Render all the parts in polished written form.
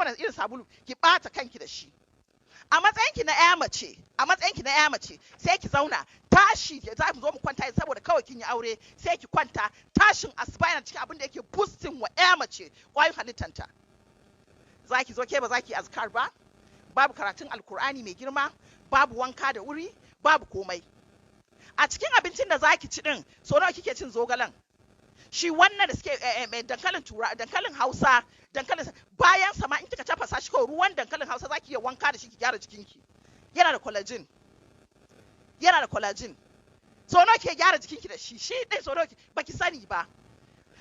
mana irin sabulu ki bata kanki da shi. A matsayinki na ƴa mace sai ki zauna tashi za mu zo mu kwanta saboda kawai kin yi aure sai ki kwanta tashin asuba yana cikin abin da yake boosting wa ƴa mace ƙwayoyin halittanta. Za ki zo ke ba za ki azkar ba, babu karatun alkur'ani mai girma, babu wanka da wuri, babu komai. A cikin abincin da za ki ci din, so nawa kike cin zogalen? Shi wannan da suke dankalin Hausa, bayan sama in kika tafasa shi kawai ruwan dankalin Hausa zaki iya wanka da shi ki gyara jikinki. Yana da collagen. So nawa ke gyara jikinki da shi? Shi dai so nawa baki sani ba.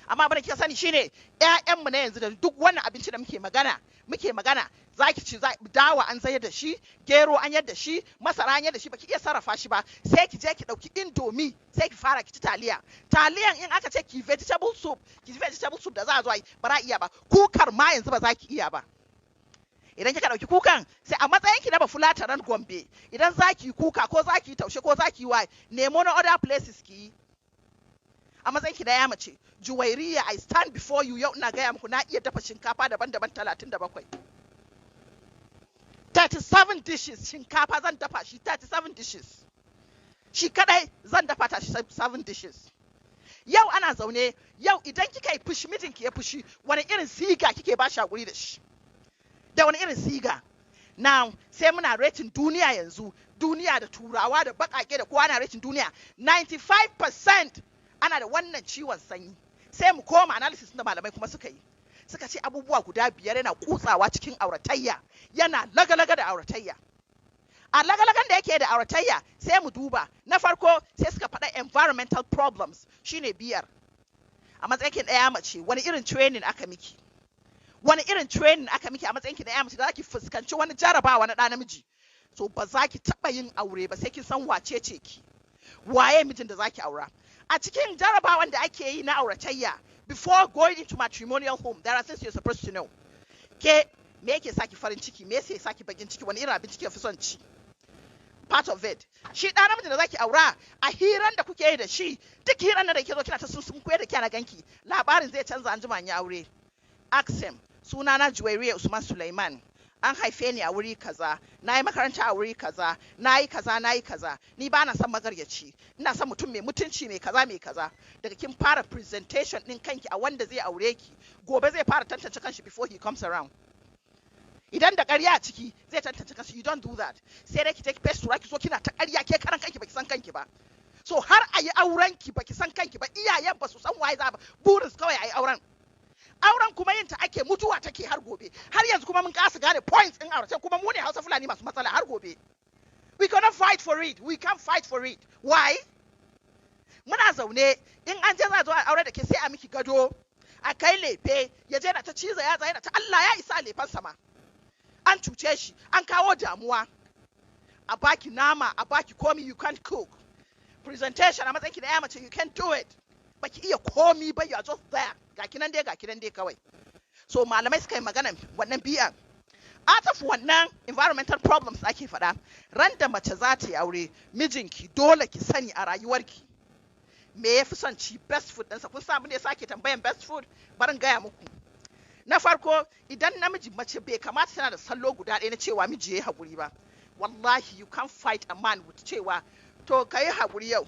Amma abin da kika sani shine ƴaƴanmu na yanzu da duk wannan abinci da muke magana zaki ci dawa an zayar da shi, gero an yadda shi, masara an yadda shi, baki iya sarrafa shi ba, sai ki je ki dauki indomie sai ki fara ki ci taliyan in aka ce ki vegetable soup da za a zo yi ba za iya ba, kukar ma yanzu ba za ki iya ba. Idan kika dauki kukan sai a matsayin ki na ba fulataran Gombe, idan za ki kuka ko za ki taushe ko za ki yi wa nemo na other places ki yi. A matsayin ki na ya mace Juwairiya, I stand before you yau ina gaya muku na iya dafa shinkafa daban-daban 37. 37 dishes shinkafa zan dafa shi 37 dishes. Shi kadai zan dafa ta 7 dishes. Yau ana zaune, yau idan kika yi fushi mijinki ya fushi, wani irin siga kike ba shi hakuri da shi? Da wani irin siga? Now, sai muna rating duniya yanzu, duniya da turawa da bakake da kowa na rating duniya, 95% ana da wannan ciwon sanyi. Sai mu koma analysis da malamai kuma suka yi. Suka ce abubuwa guda 5 yana kutsawa cikin auratayya, yana lagalaga da auratayya. A lagalagan da yake da auratayya sai mu duba. Na farko sai suka faɗa environmental problems shine biyar. A matsayin ɗaya mace wani irin training aka miki? Wani irin training aka miki a matsayin ɗaya mace da zaki fuskanci wani jarabawa na ɗa namiji? So ba za ki taɓa yin aure ba sai kin san wace ce ki. Waye mijin da zaki aura? A cikin jarabawan da ake yi na auratayya, before going into matrimonial home, there are things you're supposed to know. Ke me yake saki farin ciki, me yake saki bakin ciki, wani irin abinci kike fi son ci? Part of it. Shi ɗan namijin da zaki aura, a hiran da kuke yi da shi, duk hiran da ke zo kina ta sun koyar da kyana ganki, labarin zai canza an jima ya aure. Ask him, sunana Juwairiya Usman Sulaiman. An haife ni a wuri kaza, na yi makaranta a wuri kaza, na yi kaza, ni ba na son magaryaci, ina son mutum mai mutunci mai kaza. Daga kin fara presentation ɗin kanki a wanda zai aure ki, gobe zai fara tantance kanshi before he comes around. Idan da ƙarya a ciki zai tantance kanshi, you don't do that. Sai dai ki take page tura ki zo kina ta ƙarya ke karan kanki baki san kanki ba. So har a yi auren ki baki san kanki ba, iyayen ba su san waye za ba, burin su kawai a yi auren. Auren kuma yin ta ake mutuwa take har gobe. Har yanzu kuma mun kasa gane points in aure kuma mu ne Hausa Fulani masu matsala har gobe. We cannot fight for it. We can't fight for it. Why? Muna zaune in an je za zo a aure da ke sai a miki gado, a kai lefe, ya je na ta ciza ya zai na ta Allah ya isa lefan sama. An cuce shi, an kawo damuwa. A baki nama, a baki komi, you can't cook. Presentation a matsayin ki da ya mace, you can't do it. Baki iya komi ba, you are just there. Ga kinan dai kawai. So malamai suka yi magana wannan biyan. Out of wannan environmental problems ake faɗa, ran da mace za ta yi aure, mijinki dole ki sani a rayuwarki me ya fi son ci best food ɗinsa. Kun samu ne sake tambayan best food? Barin gaya muku. Na farko, idan namiji mace bai kamata tana da sallo guda ɗaya na cewa miji ya yi haƙuri ba. Wallahi you can't fight a man with cewa to ka yi haƙuri yau,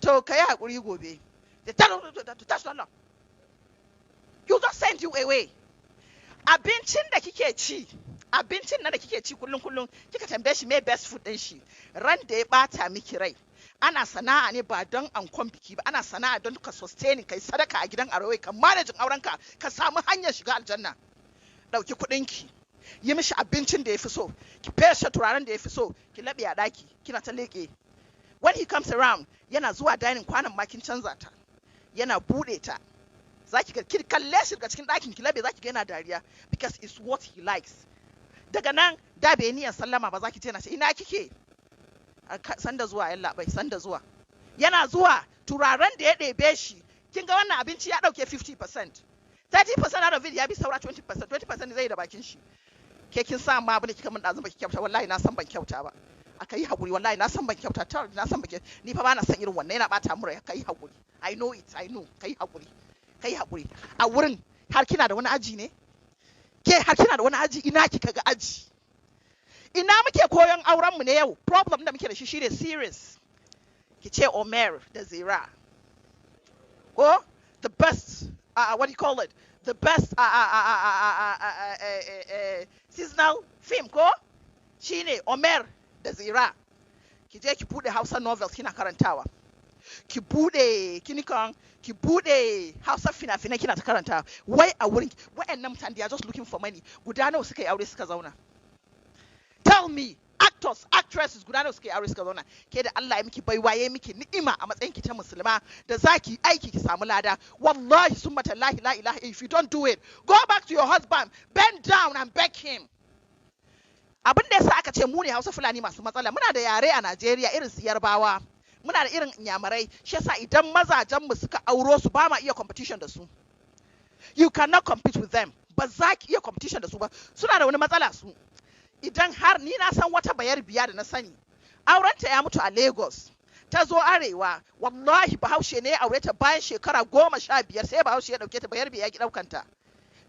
to ka yi haƙuri gobe. You just send you away. Abincin da kike ci kullum kika tambaye shi me best food din shi, ran da ya bata miki rai, ana sana'a ne ba don ankon biki ba, ana sana'a don ka sustain kai sadaka a gidan aure, ka manajin aurenka, ka samu hanyar shiga aljanna. Dauki kudin ki, yi mishi abincin da yafi so, ki feshe turaren da yafi so, ki labe a daki, kina ta leke. When he comes around, yana zuwa dining kwanan ma kin canza ta, yana bude ta. Zaki ga ki kalle shi daga cikin ɗakin ki labe, zaki ga yana dariya because it's what he likes. Daga nan da bai niyan sallama ba, zaki ce na ce ina kike, sanda zuwa yalla bai, sanda zuwa. Yana zuwa turaren da ya ɗebe shi, kin ga wannan abinci ya ɗauke 50%, 30% out of it ya bi saura 20% zai da bakin shi. Ke kin sa ma abin da kika min ɗazun baki kyauta, wallahi na san ban kyauta ba. Aka yi haƙuri, wallahi na san ban kyauta, na san ban, ni fa ba na san irin wannan, yana ɓata mura. Ka yi haƙuri, I know it, I know. Ka yi haƙuri. A wurin har kina da wani aji ne? ke har kina da wani aji, ina kika ga aji? Ina muke koyon auren mu ne yau? Problem da muke da shi shine serious. Ki ce Omer da Zira. Ko the best what do you call it? The best seasonal film ko shine Omer da Zira. Ki je ki bude Hausa novels kina karantawa. Ki bude ki bude Hausa fina-finai kina ta karantawa. Wai a wurin wa'annan mutane they are just looking for money. Guda nawa suka yi aure suka zauna? Tell me, actors, actresses guda nawa suka yi aure suka zauna? Ke da Allah ya miki baiwa ya miki ni'ima a matsayin ki ta musulma da zaki aiki ki samu lada. Wallahi summa tallahi la ilaha, if you don't do it, go back to your husband, bend down and beg him. Abin da yasa aka ce mu ne Hausa Fulani masu matsala, muna da yare a Najeriya irin su Yarbawa, muna da irin Inyamurai, shi yasa idan mazajen mu suka auro su ba ma iya competition da su. You cannot compete with them. Ba za ki iya competition da su ba. Suna da wani matsala su. Idan har ni na san wata bayar biya da na sani, aurenta ya mutu a Lagos, ta zo arewa, wallahi Bahaushe ne ya aure ta bayan shekara 15 sai Bahaushe ya dauke ta bayar biya ki daukanta.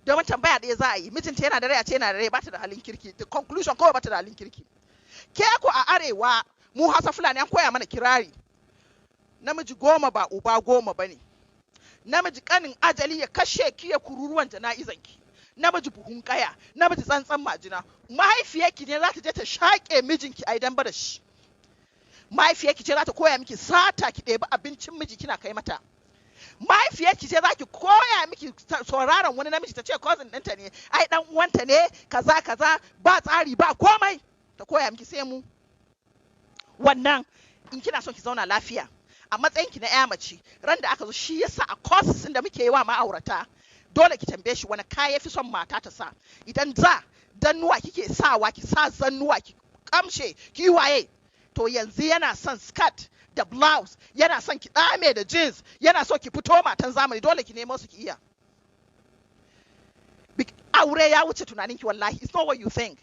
Domin tambaya ɗaya za a yi, mijinta yana da rai a ce yana da rai, ba ta da halin kirki. The conclusion kawai ba ta da halin kirki. Ke ku a arewa mu Hausa Fulani an koya mana kirari. Namiji 10 ba uba 10 bane. Namiji kanin ajali ya kashe ki ya kururuwan jana'izanki. Namiji buhun kaya, namiji tsantsan majina. Mahaifiyarki ne za ta je ta shaƙe mijinki a idan ba da shi. Mahaifiyarki ce za ta koya miki sata ki ɗebi abincin miji kina kai mata. Mahaifiyarki ce za ki koya miki sauraron wani namiji ta ce cousin ɗinta ne, ai ɗan uwanta ne, kaza kaza, ba tsari ba komai. Ta koya miki sai mu. Wannan in kina son ki zauna lafiya a matsayinki na 'ya mace, ran da aka zo shi yasa a courses da muke yi wa ma'aurata, dole ki tambaye shi wani kaya fi son mata ta sa. Idan dannuwa kike sawa, ki sa zannuwa, ki kamshe, ki waye, to yanzu yana son skirt da blouse, yana son ki dame da jeans, yana so ki fito matan zamani, dole ki nemo su ki iya. Aure ya wuce tunaninki wallahi, it's not what you think.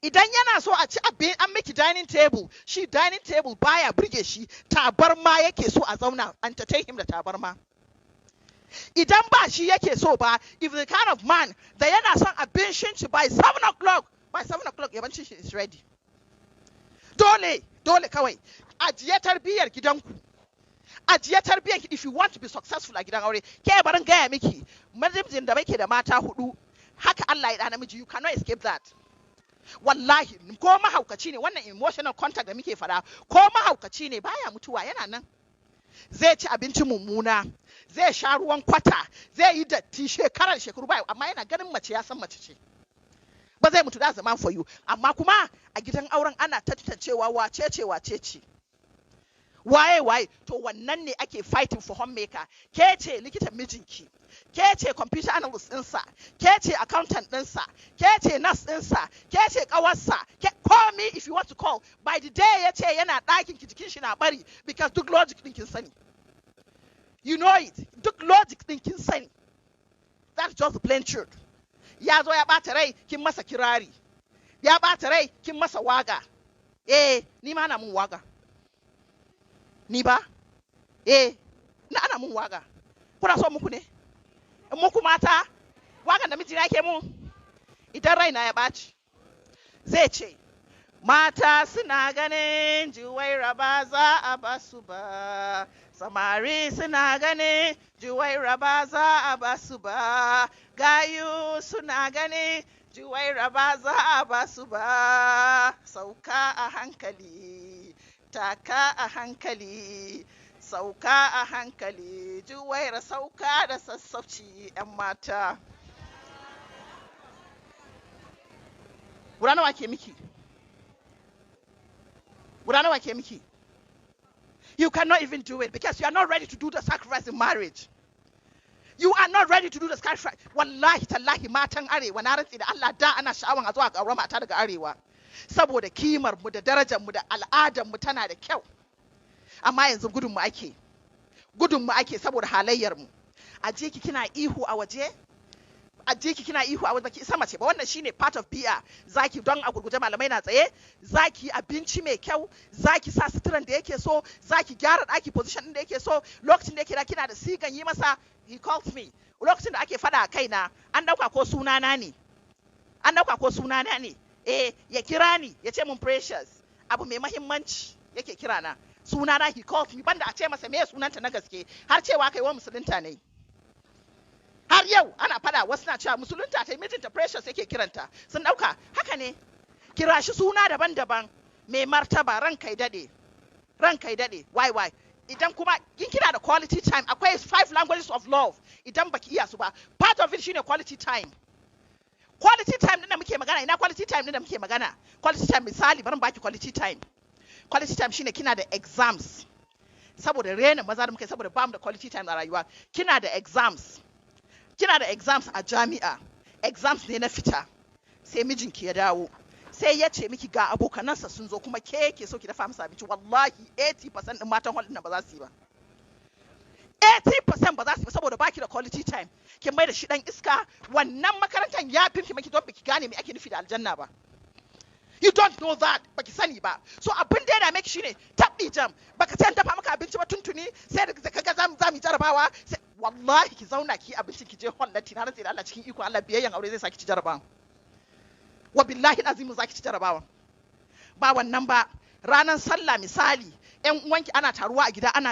Idan yana so a ci abin an miki dining table, shi dining table baya burge shi, tabarma yake so a zauna, entertain him da tabarma. Idan ba shi yake so ba, if the kind of man da yana son abincin shi by 7 o'clock yabancin shi is ready. Dole kawai ajiye tarbiyyar gidanku. Ajiye tarbiyyar, if you want to be successful a gidan aure, ke barin gaya miki, mijin da bake da mata 4, haka Allah ya da namiji, you cannot escape that. Wallahi, ko mahaukaci ne, wannan emotional contact da muke fada, ko mahaukaci ne baya mutuwa, yana nan. Zai ci abinci mummuna, zai sha ruwan kwata, zai yi datti shekaru baya, amma yana ganin mace ya san mace ce. Ba zai mutu da zaman for you, amma kuma a gidan auren ana tantancewa wace ce. Waye, to wannan ne ake fighting for homemaker. Ke ce likitan mijinki, ke ce computer analyst ɗinsa, ke ce accountant ɗinsa, ke ce nurse ɗinsa, ke ce ƙawarsa, call me if you want to call. By the day ya ce yana ɗakin ki jikin shi na bari, because duk logic ɗin kin sani. You know it, duk logic ɗin kin sani. That's just the plain truth. Ya zo ya ɓata rai, kin masa kirari. Ya ɓata rai, kin masa waga. Ni ma ana mun waga. Ni ba? Na ana mun waga. Kuna so muku ne? Muku mata, wagan da mijina ke mun, idan raina ya ɓaci, zai ce, mata suna ganin Juwaira ba za a basu ba, samari suna ganin Juwaira ba za a basu ba, gayu suna ganin Juwaira ba za a basu ba, sauka a hankali, taka a hankali, sauka a hankali, Juwaira sauka da sassauci 'yan mata. Guda nawa ke miki? You cannot even do it because you are not ready to do the sacrifice in marriage. You are not ready to do the sacrifice. Wallahi tallahi matan arewa na rantsi da Allah da ana sha'awan a zuwa ga mata daga arewa. Saboda kimar mu da darajar mu da al'adar mu tana da kyau. Amma yanzu gudun mu ake saboda halayyar mu. Aje ki kina ihu a waje? Baki isa mace ba, wannan shine part of PR. Zaki don a gurguje malamai na tsaye, zaki abinci mai kyau, zaki sa suturan da yake so, zaki gyara daki position din da yake so. Lokacin da yake da kina da sigan yi masa, he called me. Lokacin da ake fada a kaina, an dauka ko sunana ne. an dauka ko sunana ne, ya kira ni ya ce mun precious abu mai mahimmanci yake kira na sunana, he called me, banda a ce masa me sunanta na gaske, har cewa kai wa musulunta ne. Har yau ana fada wasu na cewa musulunta ta mijinta precious yake kiranta, sun dauka haka ne. Kira shi suna daban-daban, mai martaba, ran kai dade, why idan kuma in kina da quality time, akwai 5 languages of love, idan baki iya su ba, part of it shine quality time. Quality time din da muke magana, ina quality time din da muke magana? Quality time misali, bari baki quality time. Quality time shine kina da exams, saboda rena maza da muke, saboda bamu da quality time a rayuwa. Kina da exams a jami'a, exams ne na fita, sai mijinki ya dawo, sai ya ce miki ga abokanansa sun zo, kuma ke so ki dafa musu abinci, wallahi 80% din matan hall din ba za su yi ba. 80% ba za su yi ba, saboda baki da quality time. Kin mai da shi dan iska, wannan makarantar ya fi miki don baki gane me ake nufi da aljanna ba. You don't know that, baki sani ba. So abin da yana miki shine tabbi jam, baka san dafa maka abinci ba tuntuni, sai da kaga za mu jarabawa, sai wallahi ki zauna ki abinci ki je hall na tina, sai da Allah cikin iko Allah biyayyan aure zai saki ci jarabawa. Wa billahi azimu zaki ci jarabawa. Ba wannan ba, ranar sallah misali, ƴan uwanki ana taruwa a gida ana